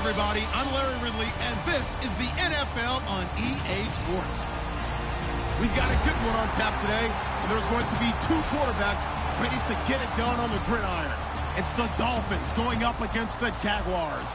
everybody. I'm Larry Ridley, and this is the NFL on EA Sports. We've got a good one on tap today, and there's going to be two quarterbacks ready to get it done on the gridiron. It's the Dolphins going up against the Jaguars.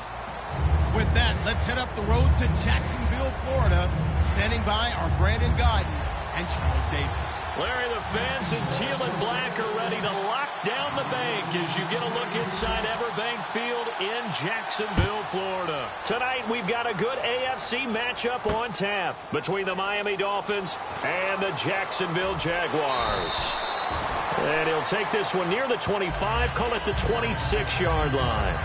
With that, let's head up the road to Jacksonville, Florida. Standing by are Brandon Guyton and Charles Davis. Larry, the fans in teal and black are ready to lock down the bank as you get a look inside Everbank Field in Jacksonville, Florida. Tonight, we've got a good AFC matchup on tap between the Miami Dolphins and the Jacksonville Jaguars. And he'll take this one near the 25, call it the 26-yard line.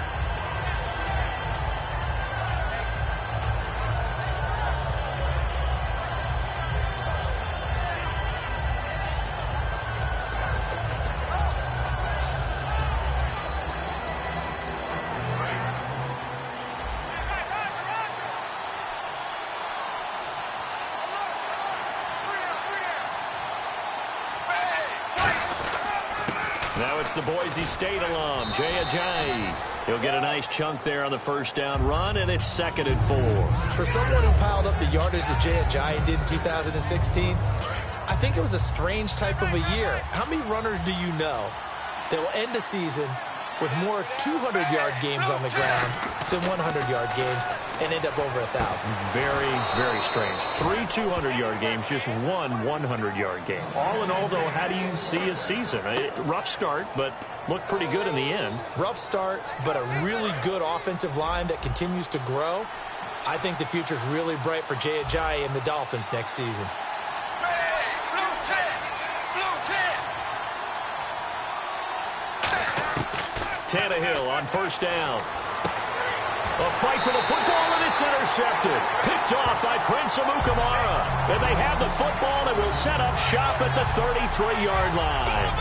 Now it's the Boise State alum, Jay Ajayi. He'll get a nice chunk there on the first down run, and it's 2nd and 4. For someone who piled up the yardage that Jay Ajayi did in 2016, I think it was a strange type of a year. How many runners do you know that will end the season with more 200-yard games on the ground than 100-yard games and end up over 1,000? Very, very strange. 3 200-yard games, just one 100-yard game. All in all, though, how do you see a season? Rough start, but looked pretty good in the end. Rough start, but a really good offensive line that continues to grow. I think the future's really bright for Jay Ajayi and the Dolphins next season. Tannehill on first down. A fight for the football, and it's intercepted. Picked off by Prince Amukamara. And they have the football and will set up shop at the 33-yard line.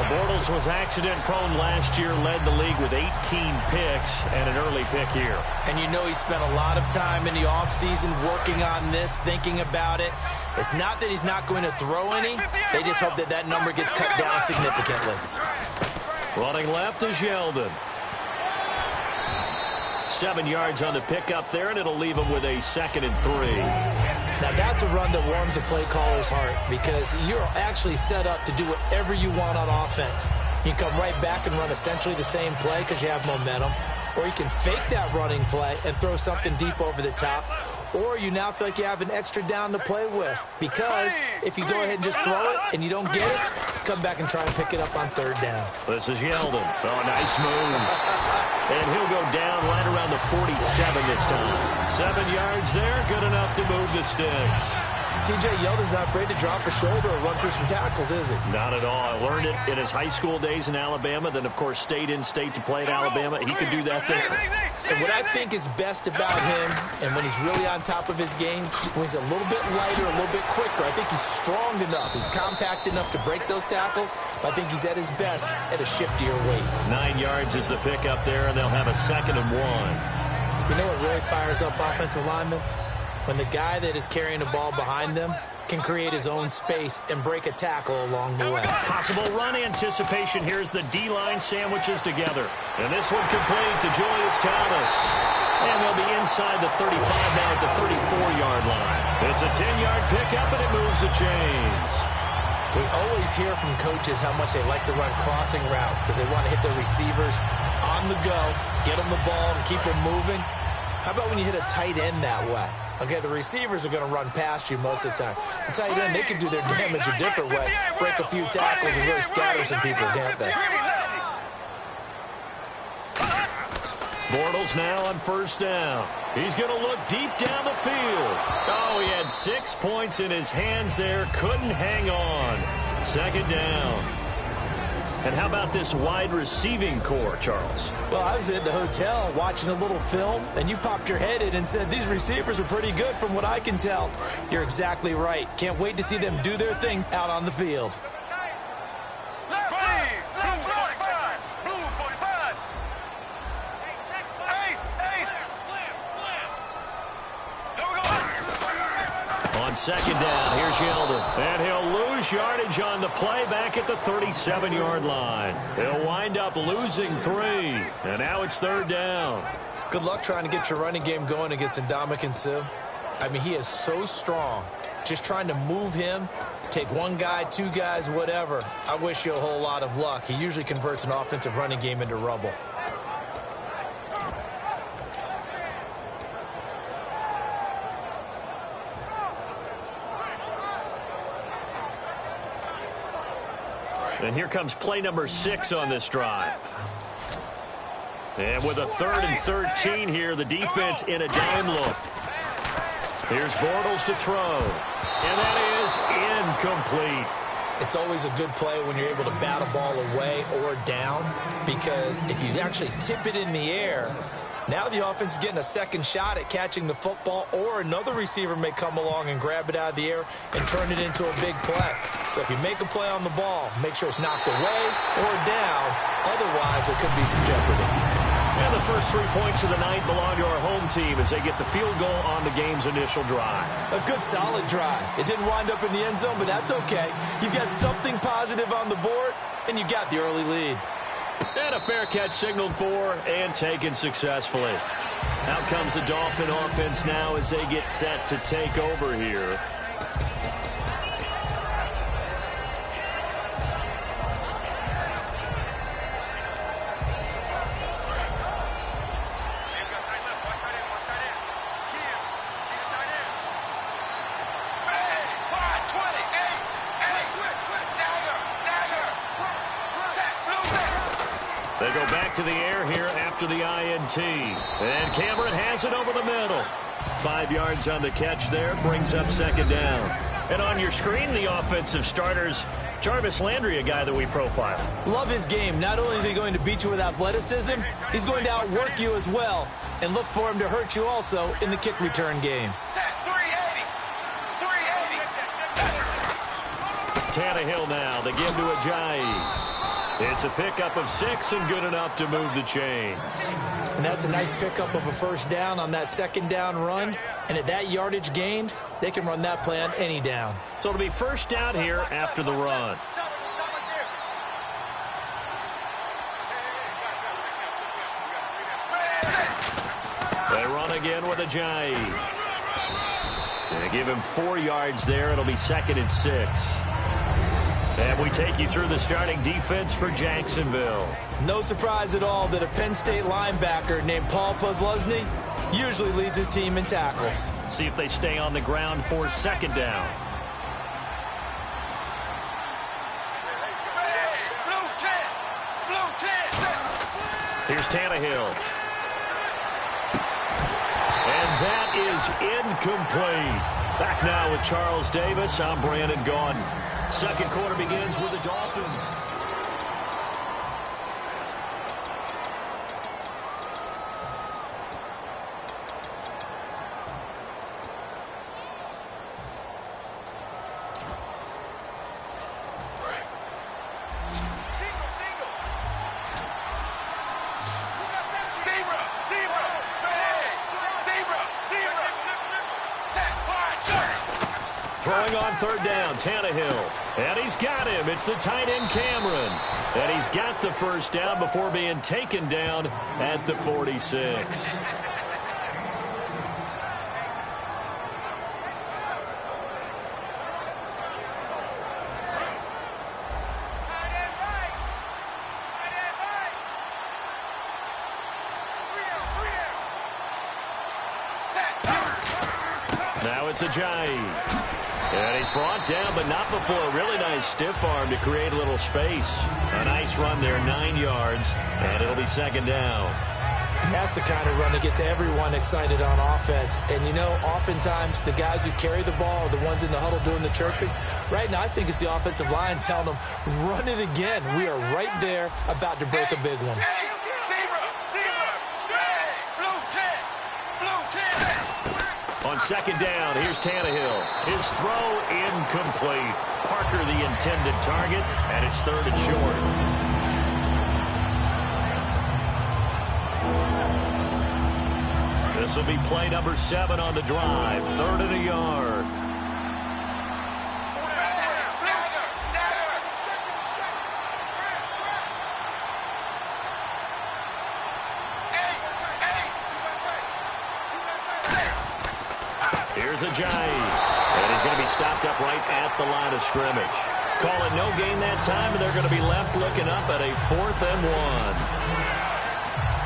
Bortles was accident-prone last year, led the league with 18 picks and an early pick here. And you know he spent a lot of time in the offseason working on this, thinking about it. It's not that he's not going to throw any. They just hope that that number gets cut down significantly. Running left is Yeldon. 7 yards on the pickup there, and it'll leave him with a 2nd and 3. Now, that's a run that warms a play caller's heart because you're actually set up to do whatever you want on offense. You can come right back and run essentially the same play because you have momentum, or you can fake that running play and throw something deep over the top, or you now feel like you have an extra down to play with because if you go ahead and just throw it and you don't get it, come back and try and pick it up on 3rd down. This is Yeldon. Oh, nice move. And he'll go down right around the 47 this time. 7 yards there, good enough to move the sticks. T.J. Yeldon's not afraid to drop a shoulder or run through some tackles, is he? Not at all. I learned it in his high school days in Alabama, then, of course, stayed in state to play at Alabama. He could do that there. And what I think is best about him, and when he's really on top of his game, when he's a little bit lighter, a little bit quicker, I think he's strong enough. He's compact enough to break those tackles, but I think he's at his best at a shiftier weight. 9 yards is the pickup there, and they'll have a 2nd and 1. You know what really fires up offensive linemen? When the guy that is carrying the ball behind them can create his own space and break a tackle along the way. Possible run anticipation. Here's the D-line sandwiches together. And this one complete to Julius Thomas. And they'll be inside the 35 now at the 34-yard line. It's a 10-yard pickup, and it moves the chains. We always hear from coaches how much they like to run crossing routes because they want to hit their receivers on the go, get them the ball, and keep them moving. How about when you hit a tight end that way? Okay, the receivers are going to run past you most of the time. The tight end, they can do their damage a different way, break a few tackles and really scatter some people, can't they? Bortles now on first down. He's going to look deep down the field. Oh, he had 6 points in his hands there. Couldn't hang on. 2nd down. And how about this wide receiving core, Charles? Well, I was in the hotel watching a little film, and you popped your head in and said, these receivers are pretty good from what I can tell. You're exactly right. Can't wait to see them do their thing out on the field. On 2nd down, here's Yeldon. And he'll lose yardage on the play back at the 37-yard line. He'll wind up losing 3. And now it's 3rd down. Good luck trying to get your running game going against Ndamukong Suh. I mean, he is so strong. Just trying to move him, take one guy, two guys, whatever. I wish you a whole lot of luck. He usually converts an offensive running game into rubble. And here comes play number 6 on this drive. And with a 3rd and 13 here, the defense in a dime look. Here's Bortles to throw. And that is incomplete. It's always a good play when you're able to bat a ball away or down, because if you actually tip it in the air, now the offense is getting a second shot at catching the football, or another receiver may come along and grab it out of the air and turn it into a big play. So if you make a play on the ball, make sure it's knocked away or down. Otherwise, there could be some jeopardy. And the first 3 points of the night belong to our home team as they get the field goal on the game's initial drive. A good, solid drive. It didn't wind up in the end zone, but that's okay. You've got something positive on the board, and you got the early lead. And a fair catch signaled for and taken successfully. Out comes the Dolphin offense now as they get set to take over here. They go back to the air here after the INT. And Cameron has it over the middle. 5 yards on the catch there, brings up 2nd down. And on your screen, the offensive starters, Jarvis Landry, a guy that we profile. Love his game. Not only is he going to beat you with athleticism, he's going to outwork you as well. And look for him to hurt you also in the kick return game. Tannehill now, they give to Ajayi. It's a pickup of 6 and good enough to move the chains. And that's a nice pickup of a first down on that 2nd down run. And at that yardage gained, they can run that play on any down. So it'll be first down here after the run. They run again with Ajayi. They give him 4 yards there. It'll be 2nd and 6. And we take you through the starting defense for Jacksonville. No surprise at all that a Penn State linebacker named Paul Posluszny usually leads his team in tackles. See if they stay on the ground for 2nd down. Here's Tannehill. And that is incomplete. Back now with Charles Davis. I'm Brandon Gaudin. 2nd quarter begins with the Dolphins. Throwing on 3rd down, Tannehill. And he's got him. It's the tight end, Cameron. And he's got the first down before being taken down at the 46. Now it's Ajayi. And he's brought down, but not before a really nice stiff arm to create a little space. A nice run there, 9 yards, and it'll be 2nd down. And that's the kind of run that gets everyone excited on offense. And, you know, oftentimes the guys who carry the ball are the ones in the huddle doing the chirping. Right now, I think it's the offensive line telling them, run it again. We are right there about to break a big one. On 2nd down, here's Tannehill. His throw incomplete. Parker the intended target, and it's 3rd and short. This will be play number 7 on the drive. 3rd and a yard. Here's Ajayi. And he's going to be stopped up right at the line of scrimmage. Call it no gain that time, and they're going to be left looking up at a 4th and 1.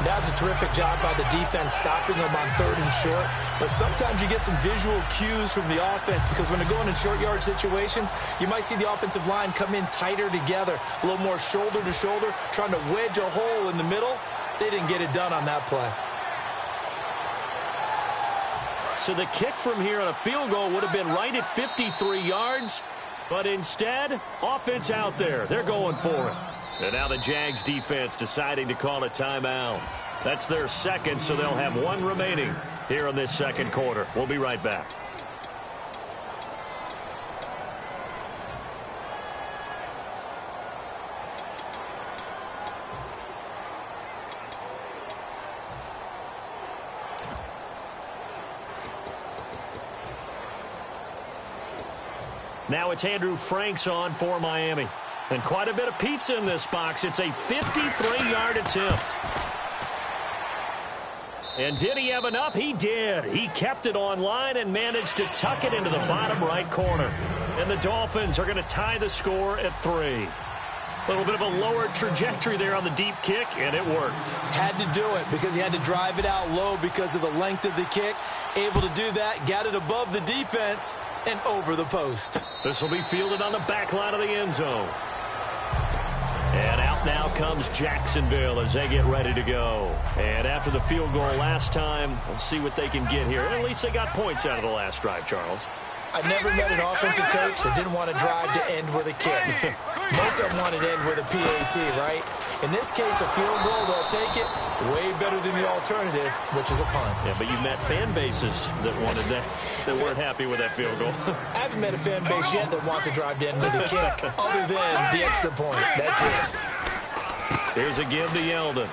That's a terrific job by the defense, stopping them on 3rd and short. But sometimes you get some visual cues from the offense, because when they're going in short yard situations, you might see the offensive line come in tighter together, a little more shoulder to shoulder, trying to wedge a hole in the middle. They didn't get it done on that play. So the kick from here on a field goal would have been right at 53 yards. But instead, offense out there. They're going for it. And now the Jags defense deciding to call a timeout. That's their second, so they'll have 1 remaining here in this second quarter. We'll be right back. Now it's Andrew Franks on for Miami. And quite a bit of pizza in this box. It's a 53-yard attempt. And did he have enough? He did. He kept it on line and managed to tuck it into the bottom right corner. And the Dolphins are going to tie the score at 3. A little bit of a lower trajectory there on the deep kick, and it worked. Had to do it because he had to drive it out low because of the length of the kick. Able to do that, got it above the defense and over the post. This will be fielded on the back line of the end zone. And out now comes Jacksonville as they get ready to go. And after the field goal last time, we'll see what they can get here. At least they got points out of the last drive, Charles. I never met an offensive coach that didn't want to drive to end with a kick. Most of them wanted to end with a PAT, right? In this case, a field goal, they'll take it. Way better than the alternative, which is a punt. Yeah, but you've met fan bases that wanted that, that weren't happy with that field goal. I haven't met a fan base yet that wants to drive to end with a kick, other than the extra point. That's it. Here's a give to Yeldon.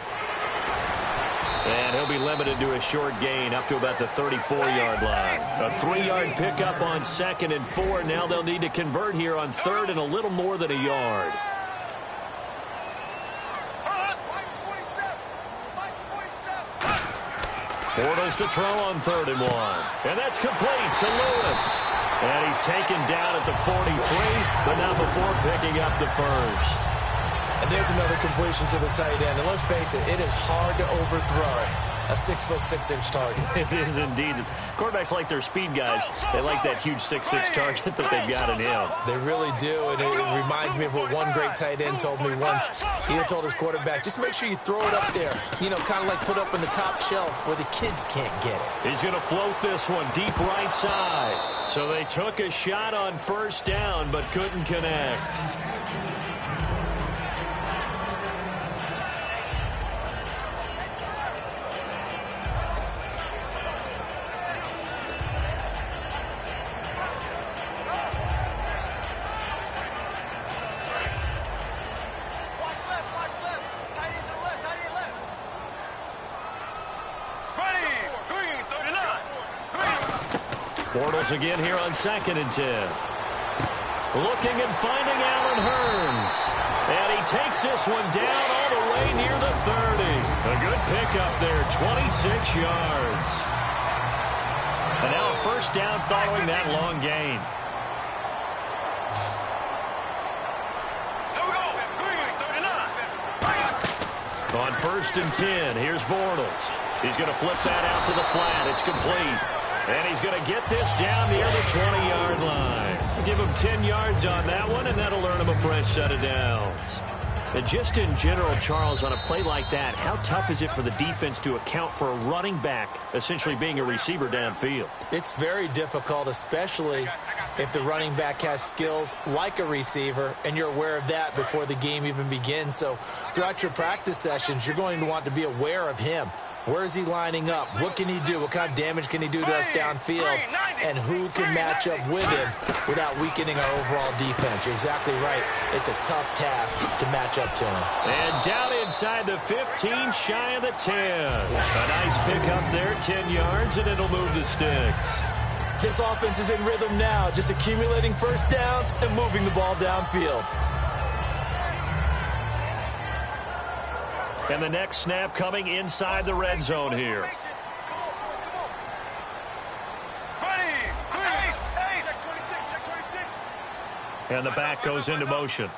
And he'll be limited to a short gain up to about the 34-yard line. A 3-yard pickup on 2nd and 4. Now they'll need to convert here on 3rd and a little more than a yard. Bortles to throw on 3rd and 1. And that's complete to Lewis. And he's taken down at the 43, but not before picking up the first. And there's another completion to the tight end. And let's face it, it is hard to overthrow a 6'6" target. It is indeed. Quarterbacks like their speed guys. They like that huge 6'6" target that they've got in him. They really do, and it reminds me of what one great tight end told me once. He had told his quarterback, just make sure you throw it up there. You know, kind of like put up in the top shelf where the kids can't get it. He's going to float this one deep right side. So they took a shot on 1st down, but couldn't connect. Bortles again here on 2nd and 10. Looking and finding Allen Hurns. And he takes this one down all the way near the 30. A good pickup there, 26 yards. And now a 1st down following that long gain. On 1st and 10, here's Bortles. He's going to flip that out to the flat. It's complete. And he's going to get this down near the 20-yard line. Give him 10 yards on that one, and that'll earn him a fresh set of downs. And just in general, Charles, on a play like that, how tough is it for the defense to account for a running back essentially being a receiver downfield? It's very difficult, especially if the running back has skills like a receiver, and you're aware of that before the game even begins. So throughout your practice sessions, you're going to want to be aware of him. Where is he lining up? What can he do? What kind of damage can he do to us downfield? And who can match up with him without weakening our overall defense? You're exactly right. It's a tough task to match up to him. And down inside the 15, shy of the 10. A nice pickup there, 10 yards, and it'll move the sticks. This offense is in rhythm now, just accumulating 1st downs and moving the ball downfield. And the next snap coming inside the red zone here. And the back goes into motion.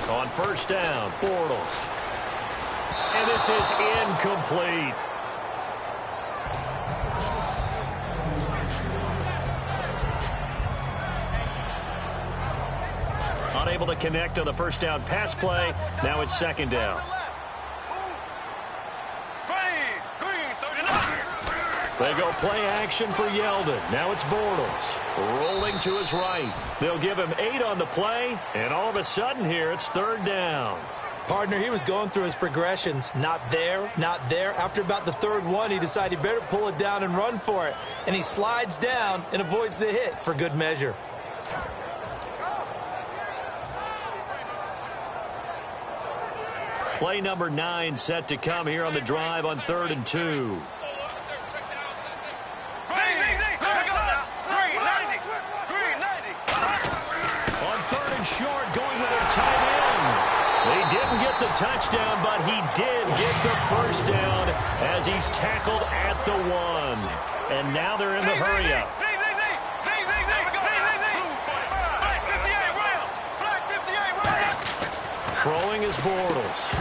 On first down, Bortles. And this is incomplete. Unable to connect on the first down pass play. Now it's second down. They go play action for Yeldon. Now it's Bortles. Rolling to his right. They'll give him 8 on the play. And all of a sudden here, it's third down. Partner, he was going through his progressions. Not there, not there. After about the third one, he decided he better pull it down and run for it. And he slides down and avoids the hit for good measure. Play number 9 set to come here on the drive on 3rd and 2. Short, going with their tight end. They didn't get the touchdown, but he did get the first down as he's tackled at the 1. And now they're in the hurry-up. Throwing is Bortles.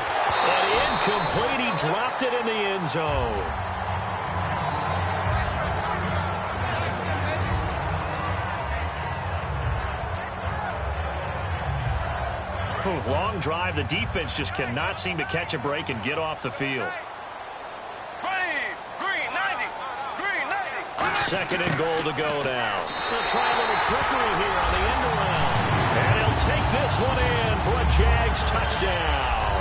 And incomplete, he dropped it in the end zone. Long drive. The defense just cannot seem to catch a break and get off the field. Second and goal to go now. They'll try a little trickery here on the end around. And he'll take this one in for a Jags touchdown.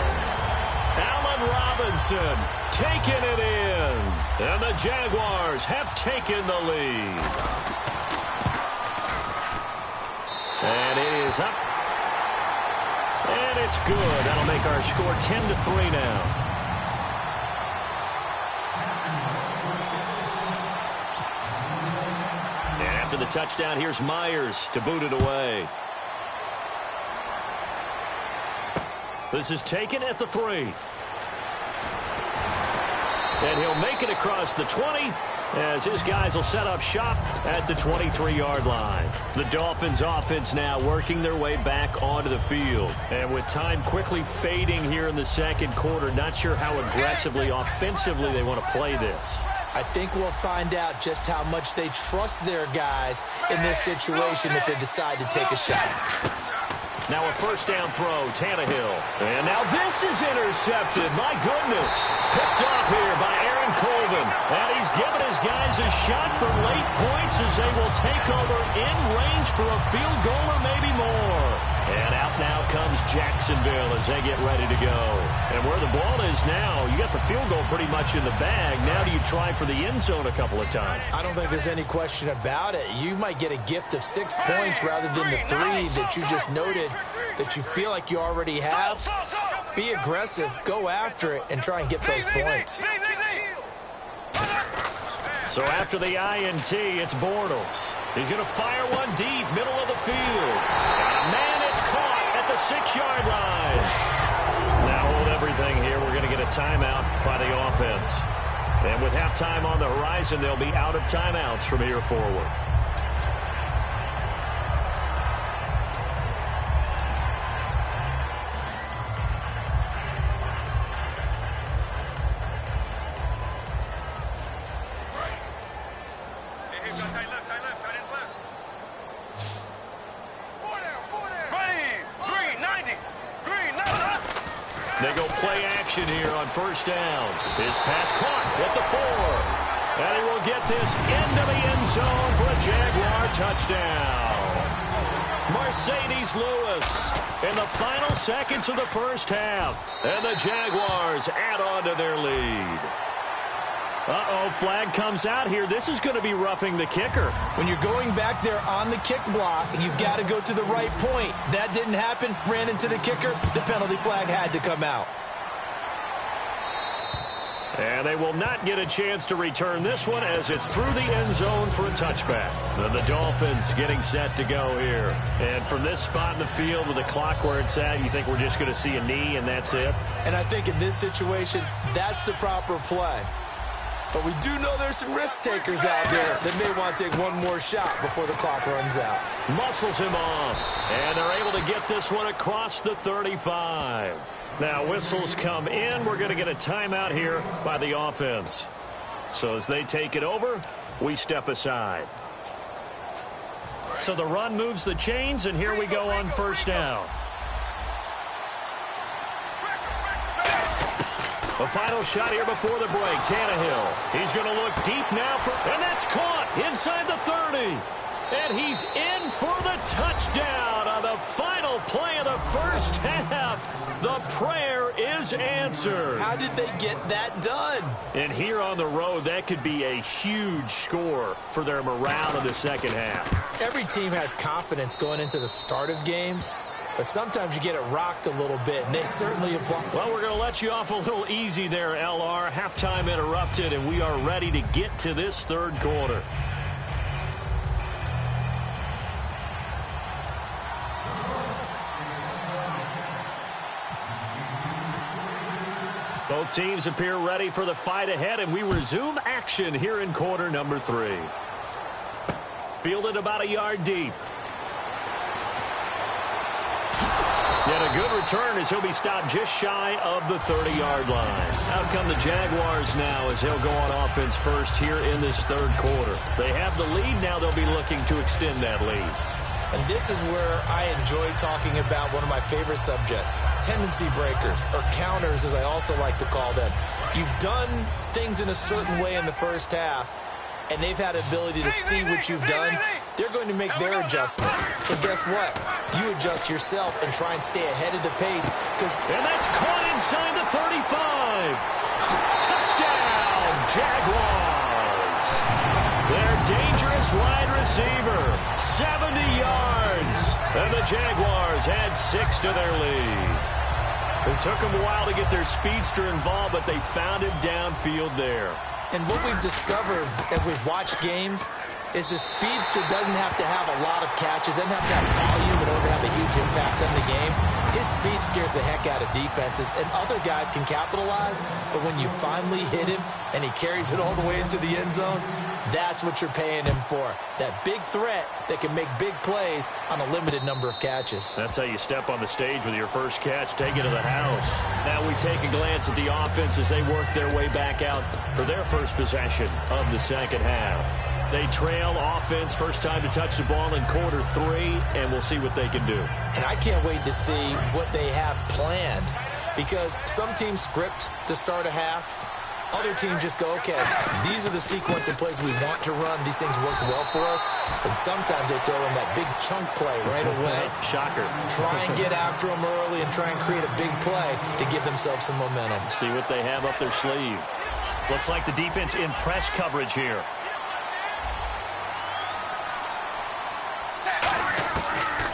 Allen Robinson taking it in. And the Jaguars have taken the lead. And it is up. And it's good. That'll make our score 10-3 now. And after the touchdown, here's Myers to boot it away. This is taken at the 3. And he'll make it across the 20 as his guys will set up shop at the 23-yard line. The Dolphins offense now working their way back onto the field. And with time quickly fading here in the second quarter, not sure how aggressively, offensively they want to play this. I think we'll find out just how much they trust their guys in this situation if they decide to take a shot. Now a first down throw, Tannehill. And now this is intercepted. My goodness. Picked off here by Aaron Colvin. And he's given his guys a shot for late points as they will take over in range for a field goal or maybe more. And out now comes Jacksonville as they get ready to go. And where the ball is now, you got the field goal pretty much in the bag. Now do you try for the end zone a couple of times? I don't think there's any question about it. You might get a gift of 6 points rather than the 3 that you just noted that you feel like you already have. Be aggressive, go after it, and try and get those points. So after the INT, it's Bortles. He's going to fire one deep, middle of the field. And man, it's caught at the 6-yard line. Now hold everything here. We're going to get a timeout by the offense. And with halftime on the horizon, they'll be out of timeouts from here forward. They go play action here on first down. His pass caught at the 4. And he will get this into the end zone for a Jaguar touchdown. Mercedes Lewis in the final seconds of the first half. And the Jaguars add on to their lead. Uh-oh, flag comes out here. This is going to be roughing the kicker. When you're going back there on the kick block, you've got to go to the right point. That didn't happen. Ran into the kicker. The penalty flag had to come out. And they will not get a chance to return this one as it's through the end zone for a touchback. And the Dolphins getting set to go here. And from this spot in the field with the clock where it's at, you think we're just going to see a knee and that's it? And I think in this situation, that's the proper play. But we do know there's some risk takers out there that may want to take one more shot before the clock runs out. Muscles him off. And they're able to get this one across the 35. Now whistles come in. We're going to get a timeout here by the offense. So as they take it over, we step aside. So the run moves the chains, and here we go on first down. A final shot here before the break. Tannehill. He's going to look deep now and that's caught inside the 30. And he's in for the touchdown on the final play of the first half. The prayer is answered. How did they get that done? And here on the road, that could be a huge score for their morale in the second half. Every team has confidence going into the start of games, but sometimes you get it rocked a little bit, and they certainly apply. Well, we're going to let you off a little easy there, LR. Halftime interrupted, and we are ready to get to this third quarter. Both teams appear ready for the fight ahead, and we resume action here in quarter number 3. Fielded about a yard deep. And a good return as he'll be stopped just shy of the 30-yard line. Out come the Jaguars now as he'll go on offense first here in this third quarter. They have the lead. Now they'll be looking to extend that lead. And this is where I enjoy talking about one of my favorite subjects, tendency breakers, or counters as I also like to call them. You've done things in a certain way in the first half, and they've had the ability to see what you've done. They're going to make their adjustments. So guess what? You adjust yourself and try and stay ahead of the pace. And that's caught inside the 35. Touchdown, Jaguars. Their dangerous wide receiver, 70 yards. And the Jaguars add 6 to their lead. It took them a while to get their speedster involved, but they found him downfield there. And what we've discovered as we've watched games is the speedster doesn't have to have a lot of catches, doesn't have to have volume in order to have a huge impact on the game. His speed scares the heck out of defenses, and other guys can capitalize, but when you finally hit him and he carries it all the way into the end zone, that's what you're paying him for. That big threat that can make big plays on a limited number of catches. That's how you step on the stage with your first catch, take it to the house. Now we take a glance at the offense as they work their way back out for their first possession of the second half. They trail offense, first time to touch the ball in quarter 3, and we'll see what they can do. And I can't wait to see what they have planned, because some teams script to start a half. Other teams just go, okay, these are the sequence of plays we want to run. These things worked well for us. And sometimes they throw in that big chunk play right away. Shocker. Try and get after them early and try and create a big play to give themselves some momentum. See what they have up their sleeve. Looks like the defense in press coverage here.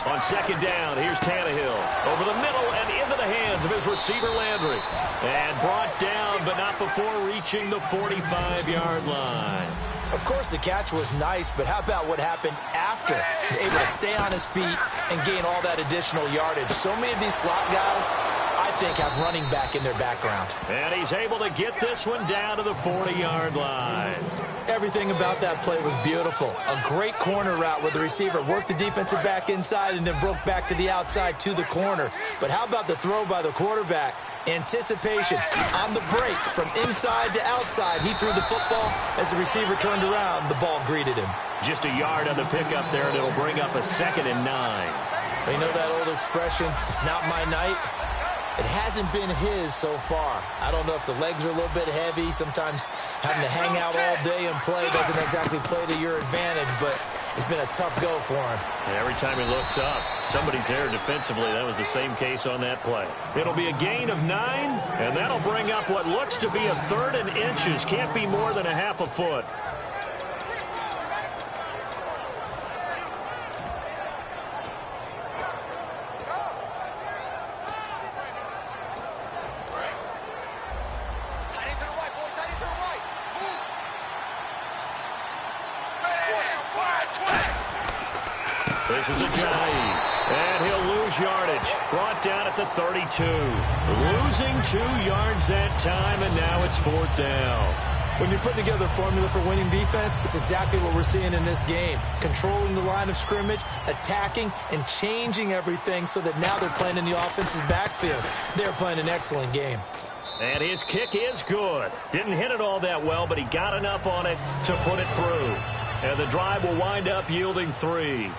On second down, here's Tannehill. Over the middle and into the hands of his receiver, Landry. And brought down, but not before reaching the 45-yard line. Of course, the catch was nice, but how about what happened after? Able to stay on his feet and gain all that additional yardage. So many of these slot guys, I think, have running back in their background. And he's able to get this one down to the 40-yard line. Everything about that play was beautiful. A great corner route where the receiver worked the defensive back inside and then broke back to the outside to the corner. But how about the throw by the quarterback? Anticipation on the break from inside to outside. He threw the football. As the receiver turned around, the ball greeted him. Just a yard on the pickup there, and it'll bring up a 2nd and 9. They know that old expression, it's not my night. It hasn't been his so far. I don't know if the legs are a little bit heavy. Sometimes having to hang out all day and play doesn't exactly play to your advantage, but it's been a tough go for him. And every time he looks up, somebody's there defensively. That was the same case on that play. It'll be a gain of 9, and that'll bring up what looks to be a 3rd and inches. Can't be more than a half a foot. This is a Ajayi, and he'll lose yardage. Brought down at the 32. Losing 2 yards that time, and now it's 4th down. When you're putting together a formula for winning defense, it's exactly what we're seeing in this game. Controlling the line of scrimmage, attacking, and changing everything so that now they're playing in the offense's backfield. They're playing an excellent game. And his kick is good. Didn't hit it all that well, but he got enough on it to put it through. And the drive will wind up yielding 3.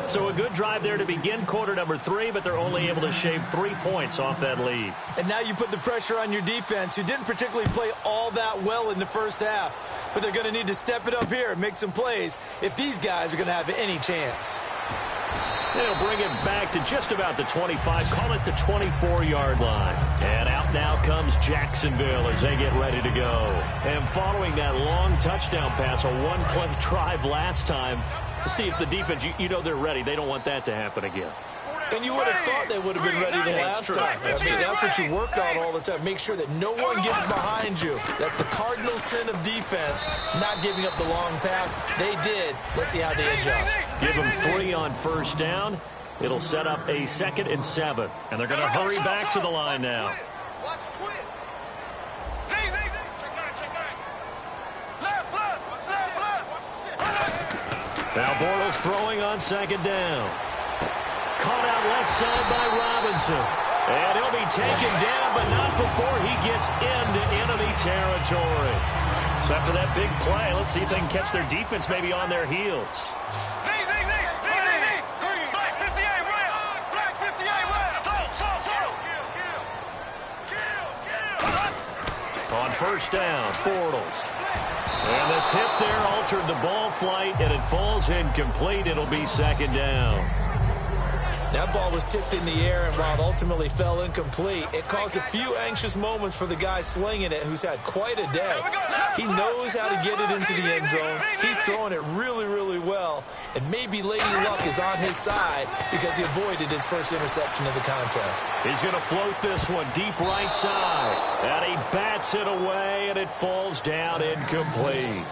So a good drive there to begin quarter number 3, but they're only able to shave 3 points off that lead. And now you put the pressure on your defense, who didn't particularly play all that well in the first half. But they're going to need to step it up here and make some plays if these guys are going to have any chance. They'll bring it back to just about the 25, call it the 24-yard line. And out now comes Jacksonville as they get ready to go. And following that long touchdown pass, a one-play drive last time, see if the defense, you know they're ready. They don't want that to happen again. And you would have thought they would have been ready the last time. I mean, that's what you work on all the time. Make sure that no one gets behind you. That's the cardinal sin of defense, not giving up the long pass. They did. Let's see how they adjust. Give them 3 on first down. It'll set up a 2nd and 7. And they're going to hurry back to the line now. Now Bortles throwing on 2nd down. Caught out left side by Robinson. And he'll be taken down, but not before he gets into enemy territory. So after that big play, let's see if they can catch their defense maybe on their heels. On first down, Bortles. And the tip there altered the ball flight, and it falls incomplete. It'll be 2nd down. That ball was tipped in the air, and while it ultimately fell incomplete, it caused a few anxious moments for the guy slinging it, who's had quite a day. He knows how to get it into the end zone. He's throwing it really, really well, and maybe Lady Luck is on his side because he avoided his first interception of the contest. He's going to float this one deep right side, and he bats it away, and it falls down incomplete.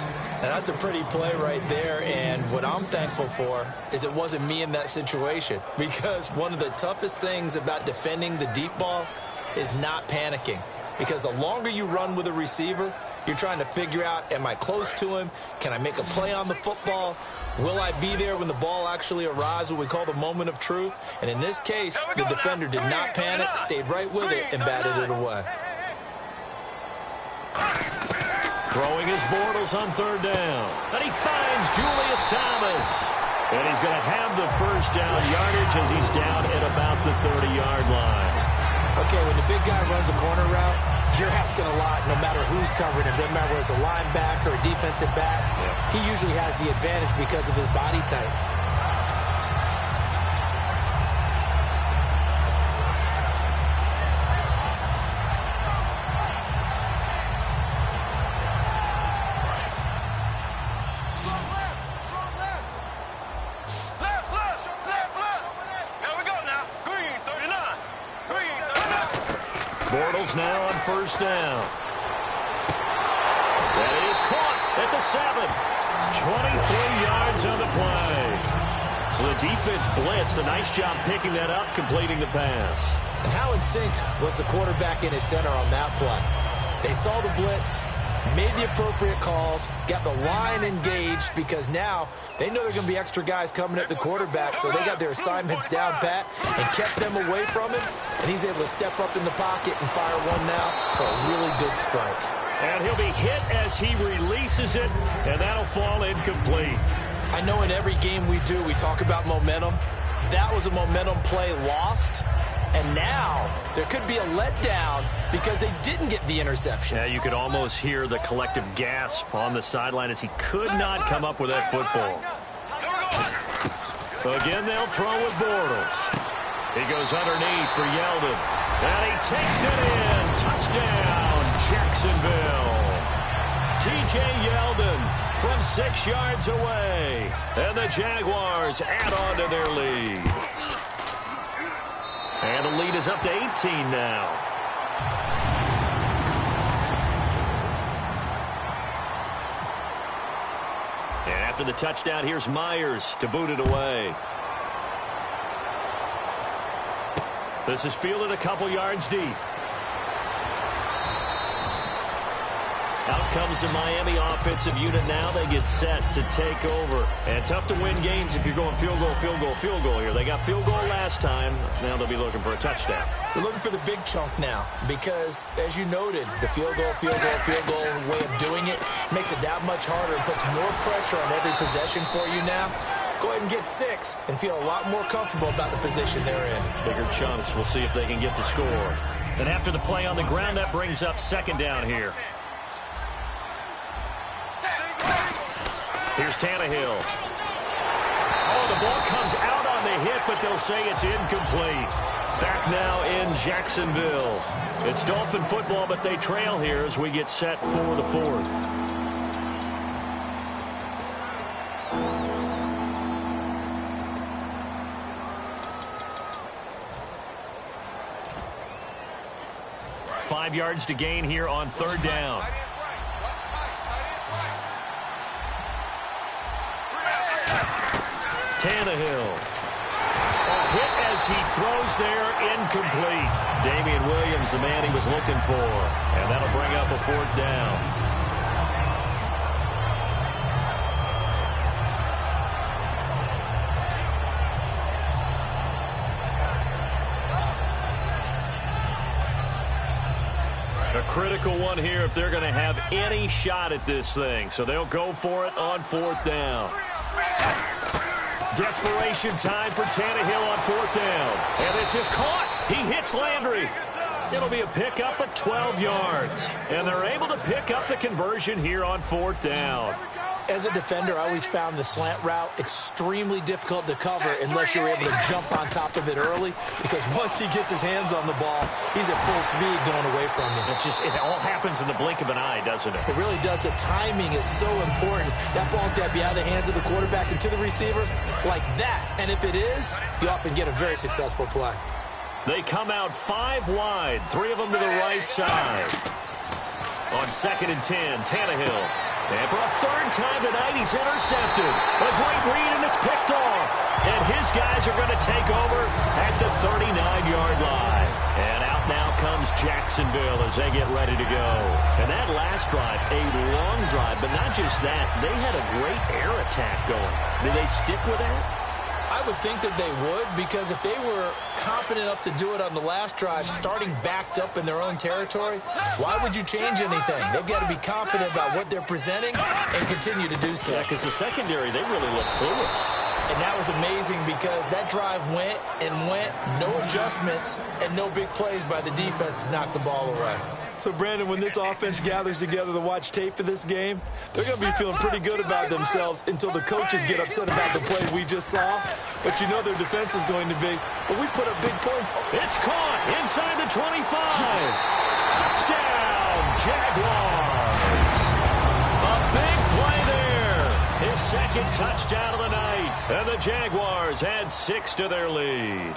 And that's a pretty play right there, and what I'm thankful for is it wasn't me in that situation, because one of the toughest things about defending the deep ball is not panicking. Because the longer you run with a receiver, you're trying to figure out, am I close to him? Can I make a play on the football? Will I be there when the ball actually arrives, what we call the moment of truth? And in this case, the defender did not panic, stayed right with it, and batted it away. Throwing his Bortles on 3rd down. And he finds Julius Thomas. And he's going to have the first down yardage as he's down at about the 30-yard line. Okay, when the big guy runs a corner route, you're asking a lot no matter who's covering him. Doesn't matter whether it's a linebacker or a defensive back. He usually has the advantage because of his body type. Bortles now on first down. That is caught at the 7. 23 yards on the play. So the defense blitzed. A nice job picking that up, completing the pass. And how in sync was the quarterback in his center on that play? They saw the blitz, made the appropriate calls, got the line engaged, because now they know there are going to be extra guys coming at the quarterback, so they got their assignments down pat and kept them away from him, and he's able to step up in the pocket and fire one now for a really good strike. And he'll be hit as he releases it, and that'll fall incomplete. I know in every game we do, we talk about momentum. That was a momentum play lost. And now there could be a letdown because they didn't get the interception. Yeah, you could almost hear the collective gasp on the sideline as he could not come up with that football. Again, they'll throw with Bortles. He goes underneath for Yeldon. And he takes it in. Touchdown, Jacksonville. T.J. Yeldon from 6 yards away. And the Jaguars add on to their lead. And the lead is up to 18 now. And after the touchdown, here's Myers to boot it away. This is fielded a couple yards deep. Out comes the Miami offensive unit now. They get set to take over. And tough to win games if you're going field goal, field goal, field goal here. They got field goal last time. Now they'll be looking for a touchdown. They're looking for the big chunk now because, as you noted, the field goal way of doing it makes it that much harder and puts more pressure on every possession for you now. Go ahead and get 6 and feel a lot more comfortable about the position they're in. Bigger chunks. We'll see if they can get the score. And after the play on the ground, that brings up second down here. Here's Tannehill. Oh, the ball comes out on the hit, but they'll say it's incomplete. Back now in Jacksonville. It's Dolphin football, but they trail here as we get set for the 4th. Five yards to gain here on third down. Tannehill. A hit as he throws there, incomplete. Damian Williams, the man he was looking for. And that'll bring up a 4th down. A critical one here if they're going to have any shot at this thing. So they'll go for it on 4th down. Desperation time for Tannehill on 4th down. And this is caught. He hits Landry. It'll be a pickup of 12 yards. And they're able to pick up the conversion here on 4th down. As a defender, I always found the slant route extremely difficult to cover unless you're able to jump on top of it early, because once he gets his hands on the ball, he's at full speed going away from you. It all happens in the blink of an eye, doesn't it? It really does. The timing is so important. That ball's got to be out of the hands of the quarterback and to the receiver like that. And if it is, you often get a very successful play. They come out 5 wide, 3 of them to the right side. On 2nd and 10, Tannehill. And for a 3rd time tonight, he's intercepted. A great read, and it's picked off. And his guys are going to take over at the 39-yard line. And out now comes Jacksonville as they get ready to go. And that last drive, a long drive, but not just that. They had a great air attack going. Did they stick with that? I would think that they would, because if they were competent enough to do it on the last drive, starting backed up in their own territory, why would you change anything? They've got to be confident about what they're presenting and continue to do so. Yeah, because the secondary, they really look clueless. And that was amazing because that drive went and went, no adjustments, and no big plays by the defense to knock the ball away. So, Brandon, when this offense gathers together to watch tape for this game, they're going to be feeling pretty good about themselves until the coaches get upset about the play we just saw. But you know their defense is going to be, but we put up big points. It's caught inside the 25. Touchdown, Jaguars. A big play there. His 2nd touchdown of the night. And the Jaguars had 6 to their lead.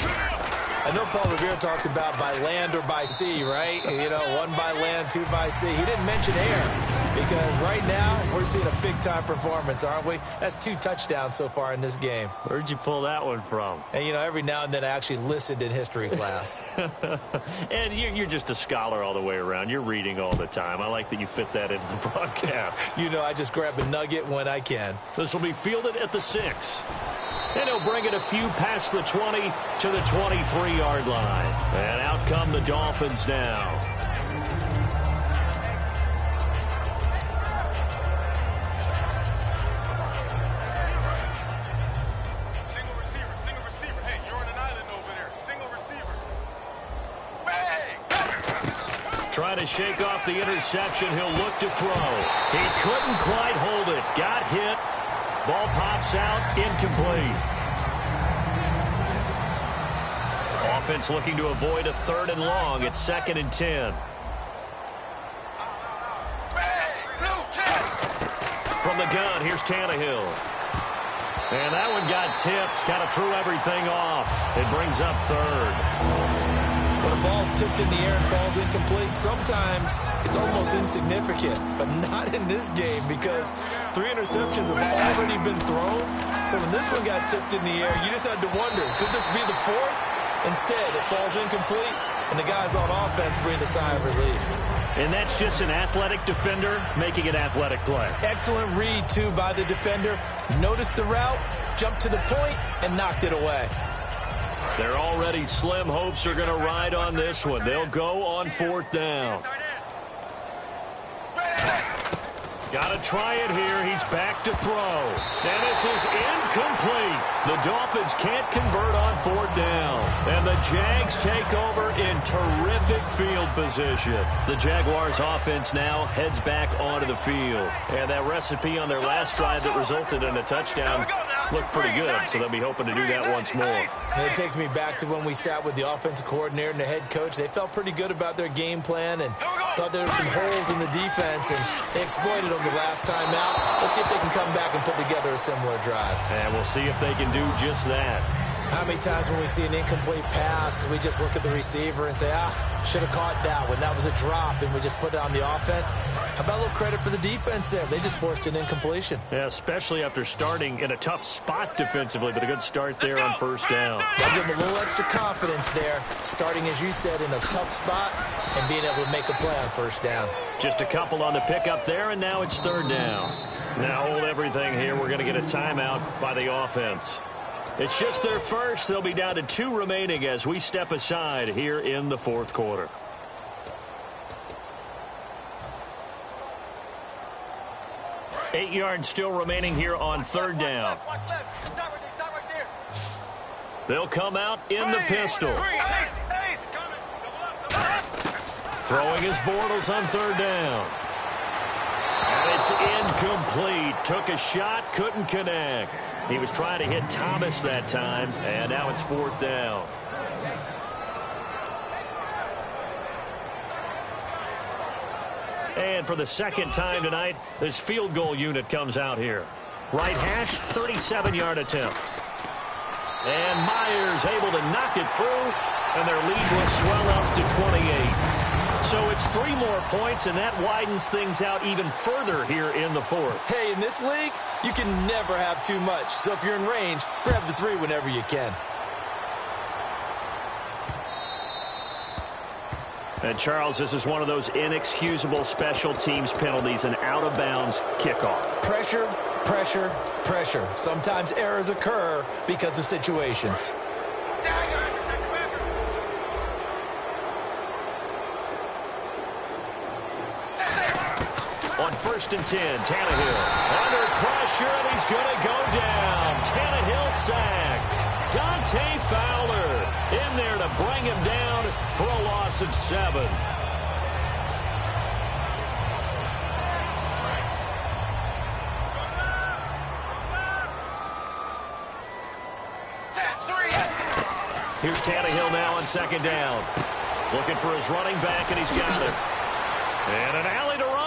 I know Paul Revere talked about by land or by sea, right? You know, 1 by land, 2 by sea. He didn't mention air because right now we're seeing a big-time performance, aren't we? That's 2 touchdowns so far in this game. Where'd you pull that one from? And, you know, every now and then I actually listened in history class. And you're just a scholar all the way around. You're reading all the time. I like that you fit that into the broadcast. You know, I just grab a nugget when I can. This will be fielded at the 6. And he'll bring it a few past the 20 to the 23-yard line. And out come the Dolphins now. Single receiver. Hey, you're on an island over there. Single receiver. Bang! Trying to shake off the interception. He'll look to throw. He couldn't quite hold it. Got hit. Ball pops out, incomplete. Offense looking to avoid a 3rd and long. It's 2nd and 10. From the gun, here's Tannehill. And that one got tipped, kind of threw everything off. It brings up 3rd. When a ball's tipped in the air and falls incomplete, sometimes it's almost insignificant, but not in this game because 3 interceptions have already been thrown. So when this one got tipped in the air, you just had to wonder, could this be the 4th? Instead, it falls incomplete, and the guys on offense breathe a sigh of relief. And that's just an athletic defender making an athletic play. Excellent read, too, by the defender. Noticed the route, jumped to the point, and knocked it away. Their already slim hopes are going to ride on this one. They'll go on 4th down. Got to try it here. He's back to throw. And this is incomplete. The Dolphins can't convert on 4th down. And the Jags take over in terrific field position. The Jaguars offense now heads back onto the field. And that recipe on their last drive that resulted in a touchdown looked pretty good. So they'll be hoping to do that once more. And it takes me back to when we sat with the offensive coordinator and the head coach. They felt pretty good about their game plan and thought there were some holes in the defense, and they exploited them the last time out. Let's see if they can come back and put together a similar drive. And we'll see if they can do just that. How many times when we see an incomplete pass, we just look at the receiver and say, should have caught that one. That was a drop, and we just put it on the offense. How about a little credit for the defense there? They just forced an incompletion. Yeah, especially after starting in a tough spot defensively, but a good start there on 1st down. They'll give them a little extra confidence there, starting, as you said, in a tough spot and being able to make a play on 1st down. Just a couple on the pickup there, and now it's 3rd down. Now hold everything here. We're going to get a timeout by the offense. It's just their first. They'll be down to 2 remaining as we step aside here in the 4th quarter. Eight yards still remaining here on 3rd down. They'll come out in the pistol. Throwing his Bortles on 3rd down. And it's incomplete. Took a shot, couldn't connect. He was trying to hit Thomas that time, and now it's 4th down. And for the second time tonight, this field goal unit comes out here. Right hash, 37-yard attempt. And Myers able to knock it through, and their lead will swell up to 28. So it's 3 more points, and that widens things out even further here in the 4th. Hey, in this league, you can never have too much. So if you're in range, grab the 3 whenever you can. And, Charles, this is one of those inexcusable special teams penalties, an out-of-bounds kickoff. Pressure, pressure, pressure. Sometimes errors occur because of situations. On 1st and 10, Tannehill under pressure, and he's going to go down. Tannehill sacked. Dante Fowler in there to bring him down for a loss of 7. Here's Tannehill now on 2nd down. Looking for his running back, and he's got it. And an alley to run.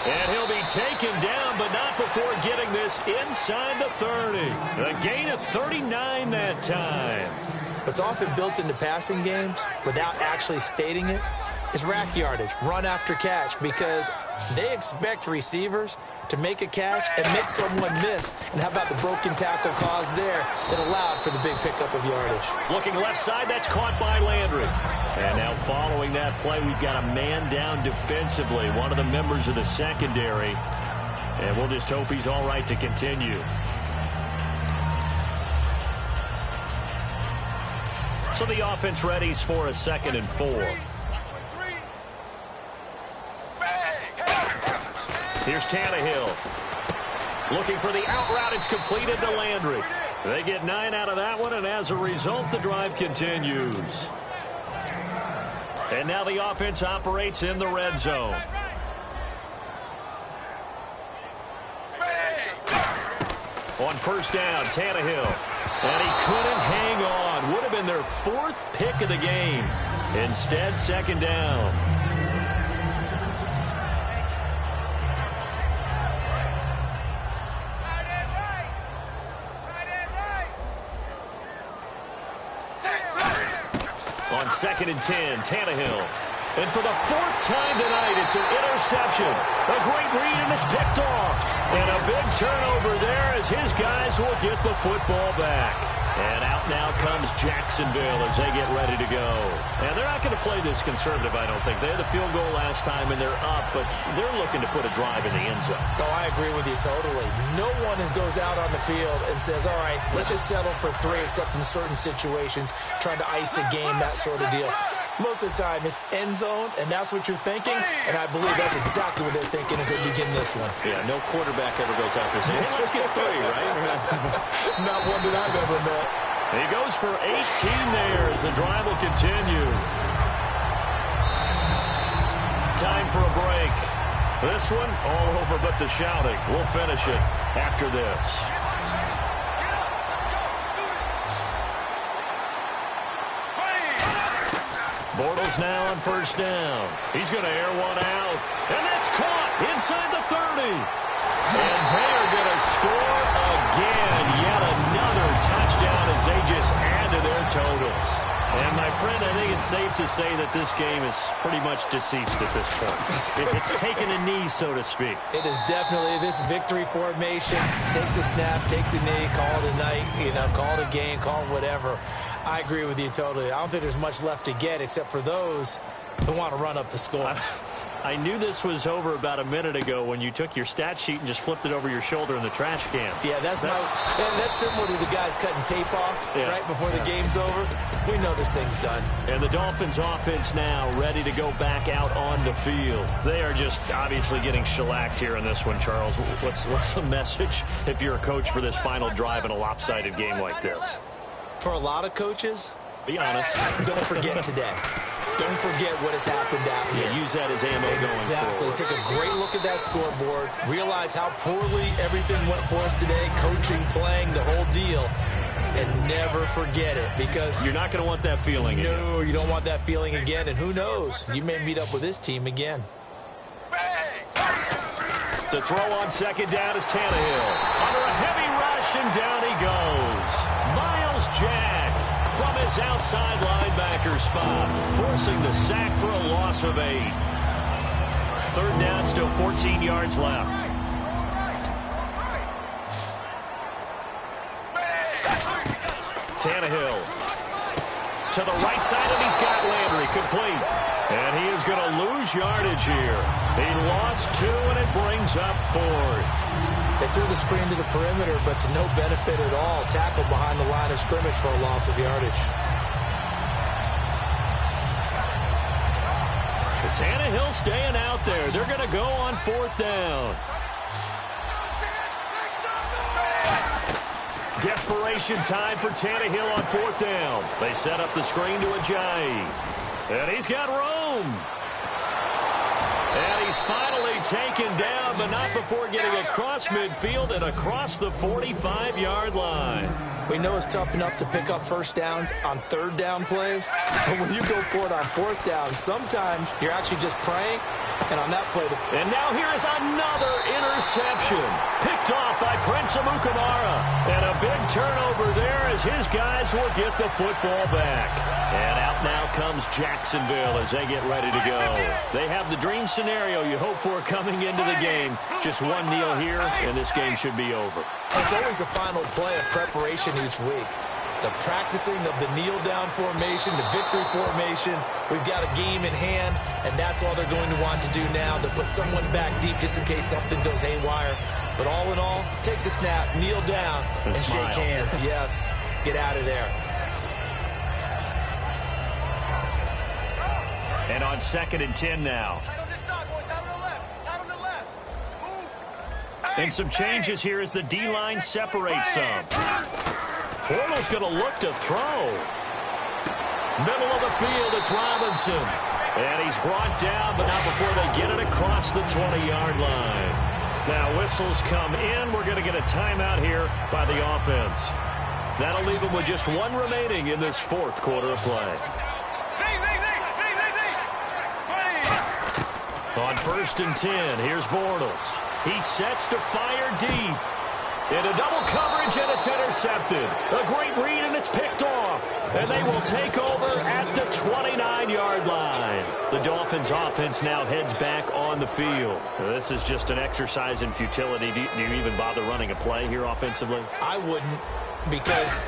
And he'll be taken down, but not before getting this inside the 30. A gain of 39 that time. What's often built into passing games without actually stating it is rack yardage, run after catch, because they expect receivers to make a catch and make someone miss. And how about the broken tackle cause there that allowed for the big pickup of yardage? Looking left side, that's caught by Landry. And now following that play, we've got a man down defensively, one of the members of the secondary. And we'll just hope he's all right to continue. So the offense readies for a 2nd and 4. Here's Tannehill. Looking for the out route. It's completed to Landry. They get 9 out of that one, and as a result, the drive continues. And now the offense operates in the red zone. On 1st down, Tannehill. And he couldn't hang on. Would have been their 4th pick of the game. Instead, 2nd down. On 2nd and 10, Tannehill. And for the fourth time tonight, it's an interception. A great read, and it's picked off. And a big turnover there as his guys will get the football back. And out now comes Jacksonville as they get ready to go. And they're not going to play this conservative, I don't think. They had the field goal last time, and they're up, but they're looking to put a drive in the end zone. Oh, I agree with you totally. No one goes out on the field and says, all right, let's just settle for 3, except in certain situations, trying to ice a game, that sort of deal. Most of the time, it's end zone, and that's what you're thinking, and I believe that's exactly what they're thinking as they begin this one. Yeah, no quarterback ever goes out there saying, hey, let's get 3, right? Not one that I've ever met. He goes for 18 there as the drive will continue. Time for a break. This one, all over but the shouting. We'll finish it after this. Bortles now on first down. He's going to air one out. And that's caught inside the 30. And they are going to score again. Yet another touchdown as they just add to their totals. And, my friend, I think it's safe to say that this game is pretty much deceased at this point. It's taken a knee, so to speak. It is definitely this victory formation. Take the snap, take the knee, call it a night, call it a game, call it whatever. I agree with you totally. I don't think there's much left to get except for those who want to run up the score. I knew this was over about a minute ago when you took your stat sheet and just flipped it over your shoulder in the trash can. Yeah, that's similar to the guys cutting tape off right before the game's over. We know this thing's done. And the Dolphins offense now ready to go back out on the field. They are just obviously getting shellacked here in this one, Charles. What's the message if you're a coach for this final drive in a lopsided game like this? For a lot of coaches, be honest, don't forget today. Don't forget what has happened out here. Yeah, use that as ammo going forward. Take a great look at that scoreboard. Realize how poorly everything went for us today. Coaching, playing, the whole deal. And never forget it, because you're not going to want that feeling again. No, you don't want that feeling again. And who knows? You may meet up with this team again. To throw on second down is Tannehill. Under a heavy rush, and down he goes. Miles Jack from his outside linebacker spot, forcing the sack for a loss of 8. Third down, still 14 yards left. Tannehill to the right side, and he's got Landry complete. And he is going to lose yardage here. He lost 2, and it brings up 4th. They threw the screen to the perimeter, but to no benefit at all. Tackled behind the line of scrimmage for a loss of yardage. Tannehill staying out there. They're going to go on 4th down. Desperation time for Tannehill on 4th down. They set up the screen to Ajayi. And he's got room. And he's finally taken down, but not before getting across midfield and across the 45-yard line. We know it's tough enough to pick up first downs on 3rd down plays, but when you go for it on 4th down, sometimes you're actually just praying, and on that play... And now here is another interception, picked off by Prince Amukamara. And a big turnover there as his guys will get the football back. And out now comes Jacksonville as they get ready to go. They have the dream scenario you hope for coming into the game. Just one kneel here, and this game should be over. It's always the final play of preparation each week. The practicing of the kneel-down formation, the victory formation. We've got a game in hand, and that's all they're going to want to do now, to put someone back deep just in case something goes haywire. But all in all, take the snap, kneel down, and shake hands. Yes, get out of there. And on 2nd and 10 now. And some changes here as the D-line separates some. Bortles going to look to throw. Middle of the field, it's Robinson. And he's brought down, but not before they get it across the 20-yard line. Now whistles come in. We're going to get a timeout here by the offense. That'll leave them with just 1 remaining in this 4th quarter of play. On 1st and 10, here's Bortles. He sets to fire deep. Into double coverage, and it's intercepted. A great read, and it's picked off. And they will take over at the 29-yard line. The Dolphins offense now heads back on the field. This is just an exercise in futility. Do you even bother running a play here offensively? I wouldn't, because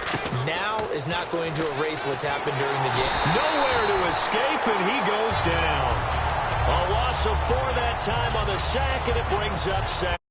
now is not going to erase what's happened during the game. Nowhere to escape, and he goes down. A loss of 4 that time on the sack, and it brings up 7.